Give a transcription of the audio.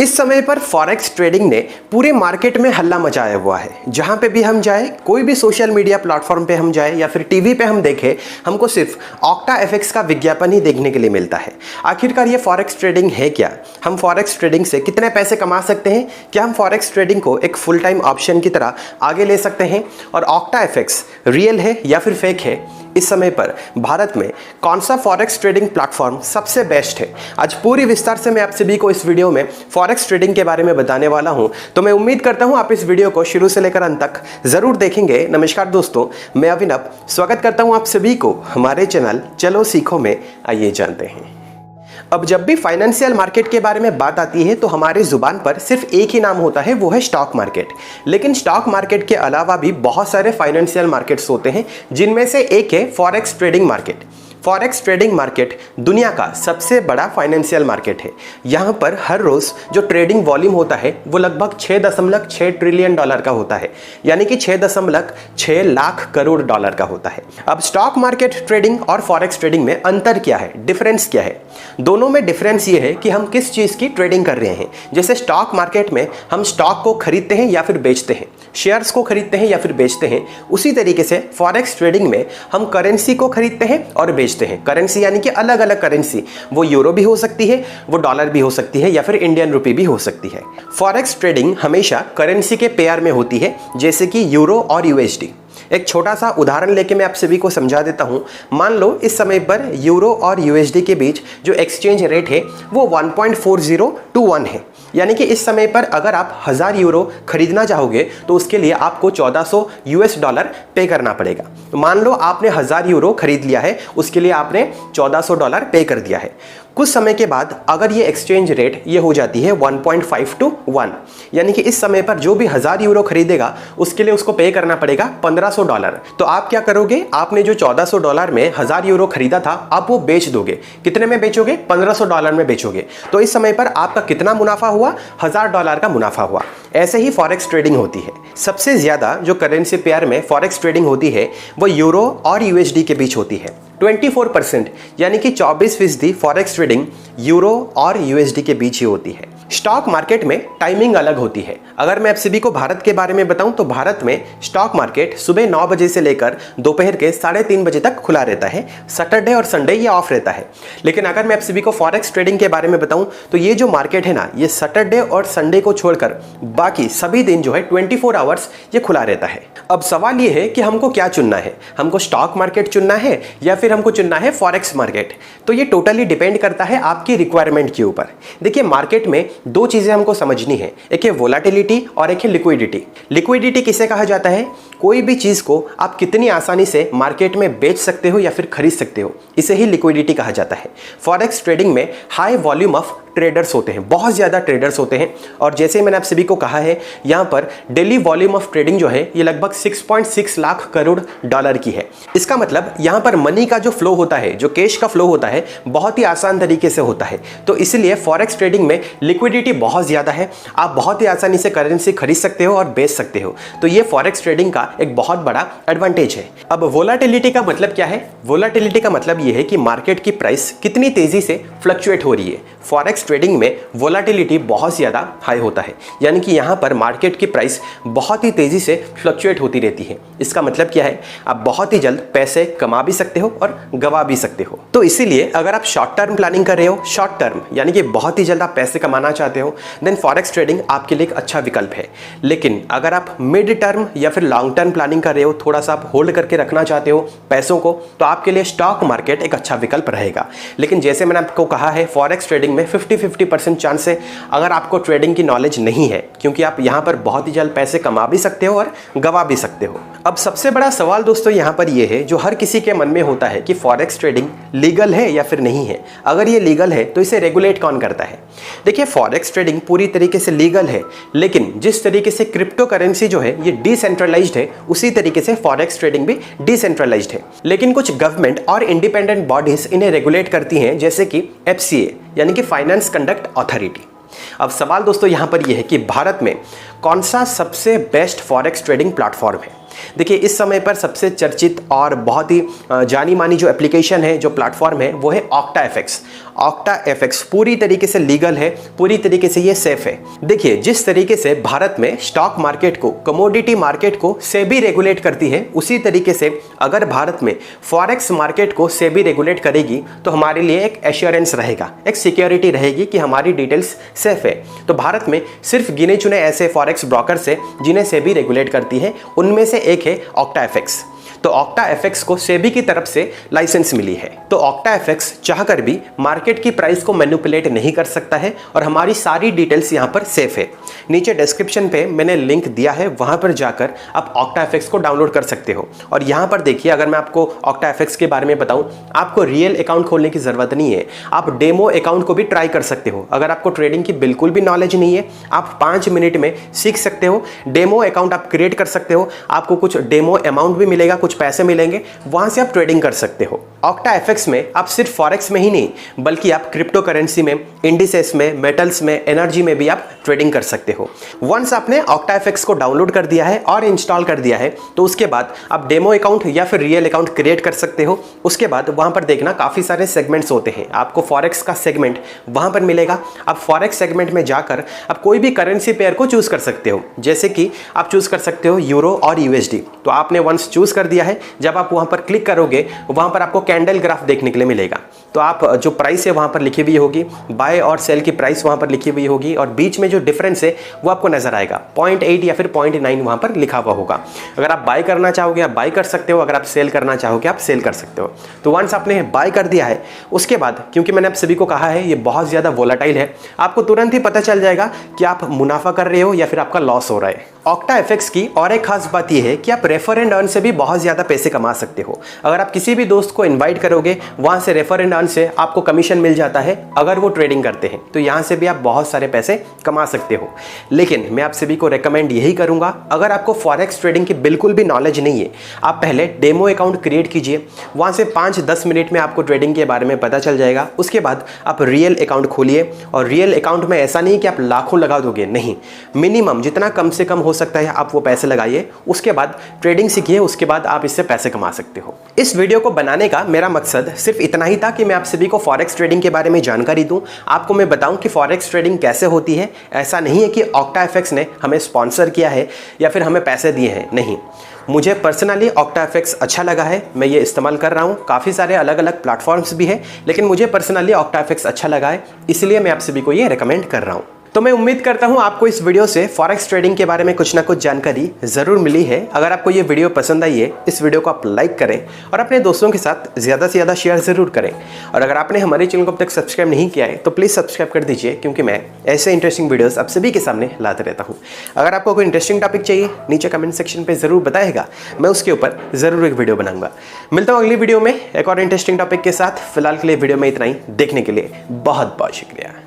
इस समय पर फॉरेक्स ट्रेडिंग ने पूरे मार्केट में हल्ला मचाया हुआ है। जहां पे भी हम जाए, कोई भी सोशल मीडिया प्लेटफॉर्म पे हम जाए या फिर टीवी पे हम देखें, हमको सिर्फ ऑक्टा एफएक्स का विज्ञापन ही देखने के लिए मिलता है। आखिरकार ये फॉरेक्स ट्रेडिंग है क्या? हम फॉरेक्स ट्रेडिंग से कितने पैसे कमा सकते हैं? क्या हम फॉरेक्स ट्रेडिंग को एक फुल टाइम ऑप्शन की तरह आगे ले सकते हैं? और ऑक्टा एफएक्स रियल है या फिर फेक है? इस समय पर भारत में कौन सा फॉरेक्स ट्रेडिंग प्लेटफॉर्म सबसे बेस्ट है? आज पूरी विस्तार से मैं आप सभी को इस वीडियो में फॉरेक्स ट्रेडिंग के बारे में बताने वाला हूं। तो मैं उम्मीद करता हूं आप इस वीडियो को शुरू से लेकर अंत तक जरूर देखेंगे। नमस्कार दोस्तों, मैं अभिनव स्वागत करता हूं आप सभी को हमारे चैनल चलो सीखो में। आइए जानते हैं। अब जब भी फाइनेंशियल मार्केट के बारे में बात आती है तो हमारी जुबान पर सिर्फ एक ही नाम होता है, वो है स्टॉक मार्केट। लेकिन स्टॉक मार्केट के अलावा भी बहुत सारे फाइनेंशियल मार्केट्स होते हैं, जिनमें से एक है forex trading market. Forex trading market दुनिया का सबसे बड़ा फाइनेंशियल मार्केट है। यहाँ पर हर रोज जो ट्रेडिंग वॉल्यूम होता है वो लगभग 6.6 ट्रिलियन डॉलर का होता है, यानी कि 6.6 लाख करोड़ डॉलर का होता है। अब स्टॉक मार्केट ट्रेडिंग और फॉरेक्स ट्रेडिंग में अंतर क्या है, डिफरेंस क्या है? दोनों में डिफरेंस ये है कि हम किस चीज की ट्रेडिंग कर रहे हैं। जैसे स्टॉक मार्केट में हम स्टॉक को खरीदते हैं या फिर बेचते हैं, शेयर्स को खरीदते हैं या फिर बेचते हैं, उसी तरीके से फॉरेक्स ट्रेडिंग में हम करेंसी को खरीदते हैं और बेचते हैं। करेंसी यानी कि अलग अलग करेंसी, वो यूरो भी हो सकती है, वो डॉलर भी हो सकती है, या फिर इंडियन रुपी भी हो सकती है। फॉरेक्स ट्रेडिंग हमेशा करेंसी के पेयर में होती है, जैसे कि यूरो और यूएसडी। एक छोटा सा उदाहरण लेके मैं आप सभी को समझा देता हूं। मान लो इस समय पर यूरो और यूएसडी के बीच जो एक्सचेंज रेट है वो 1.40 to 1 है। यानी कि इस समय पर अगर आप 1000 यूरो खरीदना चाहोगे तो उसके लिए आपको 1400 यूएस डॉलर पे करना पड़ेगा। मान लो आपने 1000 यूरो खरीद लिया है, उसके लिए आपने 1400 डॉलर पे कर दिया है। कुछ समय के बाद अगर ये एक्सचेंज रेट ये हो जाती है 1.5 to 1, यानी कि इस समय पर जो भी 1000 यूरो खरीदेगा उसके लिए उसको पे करना पड़ेगा 1500 डॉलर। तो आप क्या करोगे? आपने जो 1400 डॉलर में 1000 यूरो खरीदा था, आप वो बेच दोगे। कितने में बेचोगे? 1500 डॉलर में बेचोगे। तो इस समय पर आपका कितना मुनाफा हुआ? 1000 डॉलर का मुनाफा हुआ। ऐसे ही फॉरेक्स ट्रेडिंग होती है। सबसे ज्यादा जो करेंसी पेयर में फॉरेक्स ट्रेडिंग होती है वो यूरो और यूएसडी के बीच होती है। 24% यानी कि 24% फॉरेक्स ट्रेडिंग यूरो और यूएसडी के बीच ही होती है। स्टॉक मार्केट में टाइमिंग अलग होती है। अगर मैं आप सभी को भारत के बारे में बताऊं तो भारत में स्टॉक मार्केट सुबह 9 बजे से लेकर दोपहर के 3:30 बजे तक खुला रहता है। सैटरडे और संडे ये ऑफ रहता है। लेकिन अगर मैं आप सभी को फॉरेक्स ट्रेडिंग के बारे में बताऊं तो ये जो मार्केट है ना, ये सैटरडे और संडे को छोड़कर बाकी सभी दिन जो है 24 आवर्स ये खुला रहता है। अब सवाल ये है कि हमको क्या चुनना है? हमको स्टॉक मार्केट चुनना है या फिर हमको चुनना है फॉरेक्स मार्केट? तो ये टोटली डिपेंड करता है आपकी रिक्वायरमेंट के ऊपर। देखिए, मार्केट में दो चीजें हमको समझनी है, एक है वोलाटिलिटी और एक है लिक्विडिटी। लिक्विडिटी किसे कहा जाता है? कोई भी चीज को आप कितनी आसानी से मार्केट में बेच सकते हो या फिर खरीद सकते हो, इसे ही लिक्विडिटी कहा जाता है। फॉरेक्स ट्रेडिंग में हाई वॉल्यूम ऑफ ट्रेडर्स होते हैं, बहुत ज़्यादा ट्रेडर्स होते हैं। और जैसे मैंने आप सभी को कहा है, यहाँ पर डेली वॉल्यूम ऑफ ट्रेडिंग जो है ये लगभग 6.6 लाख करोड़ डॉलर की है। इसका मतलब यहाँ पर मनी का जो फ्लो होता है, जो कैश का फ्लो होता है, बहुत ही आसान तरीके से होता है। तो इसलिए फॉरेक्स ट्रेडिंग में लिक्विडिटी बहुत ज़्यादा है। आप बहुत ही आसानी से करेंसी खरीद सकते हो और बेच सकते हो। तो ये फॉरेक्स ट्रेडिंग का एक बहुत बड़ा एडवांटेज है। अब वोलाटिलिटी का मतलब क्या है? वोलाटिलिटी का मतलब ये है कि मार्केट की प्राइस कितनी तेजी से फ्लक्चुएट हो रही है। फॉरेक्स ट्रेडिंग में वोलाटिलिटी बहुत ज़्यादा हाई होता है, यानी कि यहाँ पर मार्केट की प्राइस बहुत ही तेज़ी से फ्लक्चुएट होती रहती है। इसका मतलब क्या है? आप बहुत ही जल्द पैसे कमा भी सकते हो और गवा भी सकते हो। तो इसीलिए अगर आप शॉर्ट टर्म प्लानिंग कर रहे हो, शॉर्ट टर्म यानी कि बहुत ही जल्द आप पैसे कमाना चाहते हो, देन फॉरेक्स ट्रेडिंग आपके लिए एक अच्छा विकल्प है। लेकिन अगर आप मिड टर्म या फिर लॉन्ग टर्म प्लानिंग कर रहे हो, थोड़ा सा आप होल्ड करके रखना चाहते हो पैसों को, तो आपके लिए स्टॉक मार्केट एक अच्छा विकल्प रहेगा। लेकिन जैसे मैंने आपको कहा है, फॉरेक्स ट्रेडिंग में 50-50% चांस है अगर आपको ट्रेडिंग की नॉलेज नहीं है, क्योंकि आप यहाँ पर बहुत ही जल्द पैसे कमा भी सकते हो और गवा भी सकते हो। अब सबसे बड़ा सवाल दोस्तों यहाँ पर यह है, जो हर किसी के मन में होता है कि फॉरेक्स ट्रेडिंग लीगल है या फिर नहीं है। अगर ये लीगल है तो इसे रेगुलेट कौन करता है? देखिए, फॉरेक्स ट्रेडिंग पूरी तरीके से लीगल है, लेकिन जिस तरीके से क्रिप्टो करेंसी जो है ये डिसेंट्रलाइज्ड है, उसी तरीके से फॉरेक्स ट्रेडिंग भी डिसेंट्रलाइज्ड है। लेकिन कुछ गवर्नमेंट और इंडिपेंडेंट बॉडीज इन्हें रेगुलेट करती हैं, जैसे कि FCA यानी कि फाइनेंस कंडक्ट अथॉरिटी। अब सवाल दोस्तों यहाँ पर यह है कि भारत में कौन सा सबसे बेस्ट फॉरेक्स ट्रेडिंग प्लेटफॉर्म है? देखिए इस समय पर सबसे चर्चित और बहुत ही जानी मानी जो एप्लीकेशन है, जो प्लेटफॉर्म है, वो है ऑक्टा एफएक्स। ऑक्टा एफएक्स पूरी तरीके से लीगल है, पूरी तरीके से ये सेफ है। देखिए जिस तरीके से भारत में स्टॉक मार्केट को, कमोडिटी मार्केट को सेबी रेगुलेट करती है, उसी तरीके से अगर भारत में फॉरेक्स मार्केट को सेबी रेगुलेट करेगी तो हमारे लिए एक एश्योरेंस रहेगा, एक सिक्योरिटी रहेगी कि हमारी डिटेल्स सेफ है। तो भारत में सिर्फ गिने चुने ऐसे फॉरेक्स ब्रोकर्स है जिन्हें सेबी रेगुलेट करती है, उनमें से एक है ऑक्टा एफएक्स। तो ऑक्टा एफएक्स को सेबी की तरफ से लाइसेंस मिली है। तो ऑक्टा एफएक्स चाहकर भी मार्केट की प्राइस को मैनिपुलेट नहीं कर सकता है और हमारी सारी डिटेल्स यहाँ पर सेफ है। नीचे डिस्क्रिप्शन पे मैंने लिंक दिया है, वहां पर जाकर आप ऑक्टा एफएक्स को डाउनलोड कर सकते हो। और यहाँ पर देखिए, अगर मैं आपको ऑक्टा एफएक्स के बारे में बताऊं, आपको रियल अकाउंट खोलने की जरूरत नहीं है, आप डेमो अकाउंट को भी ट्राई कर सकते हो। अगर आपको ट्रेडिंग की बिल्कुल भी नॉलेज नहीं है, आप 5 मिनट में सीख सकते हो। डेमो अकाउंट आप क्रिएट कर सकते हो, आपको कुछ डेमो अमाउंट भी मिलेगा, कुछ पैसे मिलेंगे, वहां से आप ट्रेडिंग कर सकते हो। ऑक्टा एफएक्स में आप सिर्फ फॉरेक्स में ही नहीं, बल्कि आप क्रिप्टो करेंसी में, इंडिसेस में, मेटल्स में, एनर्जी में भी आप ट्रेडिंग कर सकते हो। वंस आपने ऑक्टा एफएक्स को डाउनलोड कर दिया है और इंस्टॉल कर दिया है, तो उसके बाद आप डेमो अकाउंट या फिर रियल अकाउंट क्रिएट कर सकते हो। उसके बाद वहां पर देखना काफी सारे सेगमेंट्स होते हैं, आपको फॉरेक्स का सेगमेंट वहां पर मिलेगा। आप फॉरेक्स सेगमेंट में जाकर आप कोई भी करेंसी पेयर को चूज कर सकते हो, जैसे कि आप चूज कर सकते हो यूरो और यूएसडी। तो आपने वंस चूज कर दिया है, जब आप वहां पर क्लिक करोगे, वहां पर आपको कैंडल ग्राफ देखने के लिए मिलेगा। तो आप जो प्राइस है वहां पर लिखी हुई होगी, बाय और सेल की प्राइस वहां पर लिखी हुई होगी, और बीच में जो डिफरेंस है वो आपको नजर आएगा, 0.8 या फिर 0.9 वहां पर लिखा हुआ होगा। अगर आप बाय करना चाहोगे आप बाय कर सकते हो, अगर आप सेल करना चाहोगे आप सेल कर सकते हो। तो वंस आपने बाय कर दिया है, उसके बाद क्योंकि मैंने आप सभी को कहा है ये बहुत ज्यादा वोलेटाइल है, आपको तुरंत ही पता चल जाएगा कि आप मुनाफा कर रहे हो या फिर आपका लॉस हो रहा है। ऑक्टा एफएक्स की और एक खास बात यह है कि आप रेफर एंड अर्न से भी बहुत ज्यादा पैसे कमा सकते हो। अगर आप किसी भी दोस्त को इनवाइट करोगे, वहां से रेफर एंड अर्न से आपको कमीशन मिल जाता है। अगर वो ट्रेडिंग करते हैं तो यहां से भी आप बहुत सारे पैसे कमा सकते हो। लेकिन मैं आप सभी को रेकमेंड यही करूंगा, अगर आपको फॉरेक्स ट्रेडिंग की बिल्कुल भी नॉलेज नहीं है, आप पहले डेमो अकाउंट क्रिएट कीजिए, वहां से 5-10 मिनट में आपको ट्रेडिंग के बारे में पता चल जाएगा। उसके बाद आप रियल अकाउंट खोलिए, और रियल अकाउंट में ऐसा नहीं कि आप लाखों लगा दोगे, नहीं, मिनिमम जितना कम से कम हो सकता है आप वो पैसे लगाइए। उसके बाद ट्रेडिंग सीखिए, उसके बाद आप इससे पैसे कमा सकते हो। इस वीडियो को बनाने का मेरा मकसद सिर्फ इतना ही था कि मैं आप सभी को फॉरेक्स ट्रेडिंग के बारे में जानकारी दूं, आपको मैं बताऊं कि फॉरेक्स ट्रेडिंग कैसे होती है। ऐसा नहीं है कि ऑक्टा एफएक्स ने हमें स्पॉन्सर किया है या फिर हमें पैसे दिए हैं, नहीं, मुझे पर्सनली ऑक्टा एफएक्स अच्छा लगा है, मैं ये इस्तेमाल कर रहा हूँ। काफ़ी सारे अलग अलग प्लेटफॉर्म्स भी हैं, लेकिन मुझे पर्सनली ऑक्टा एफएक्स अच्छा लगा है, इसलिए मैं आप सभी को ये रिकमेंड कर रहा हूँ। तो मैं उम्मीद करता हूं आपको इस वीडियो से फॉरेक्स ट्रेडिंग के बारे में कुछ ना कुछ जानकारी जरूर मिली है। अगर आपको ये वीडियो पसंद आई है, इस वीडियो को आप लाइक करें और अपने दोस्तों के साथ ज़्यादा से ज़्यादा शेयर ज़रूर करें। और अगर आपने हमारे चैनल को अब तक सब्सक्राइब नहीं किया है तो प्लीज़ सब्सक्राइब कर दीजिए, क्योंकि मैं ऐसे इंटरेस्टिंग वीडियोज़ आप सभी के सामने लाते रहता हूँ। अगर आपको कोई इंटरेस्टिंग टॉपिक चाहिए, नीचे कमेंट सेक्शन पर ज़रूर बताएगा, मैं उसके ऊपर ज़रूर एक वीडियो बनाऊंगा। मिलता हूँ अगली वीडियो में एक और इंटरेस्टिंग टॉपिक के साथ। फिलहाल के लिए वीडियो में इतना ही। देखने के लिए बहुत बहुत शुक्रिया।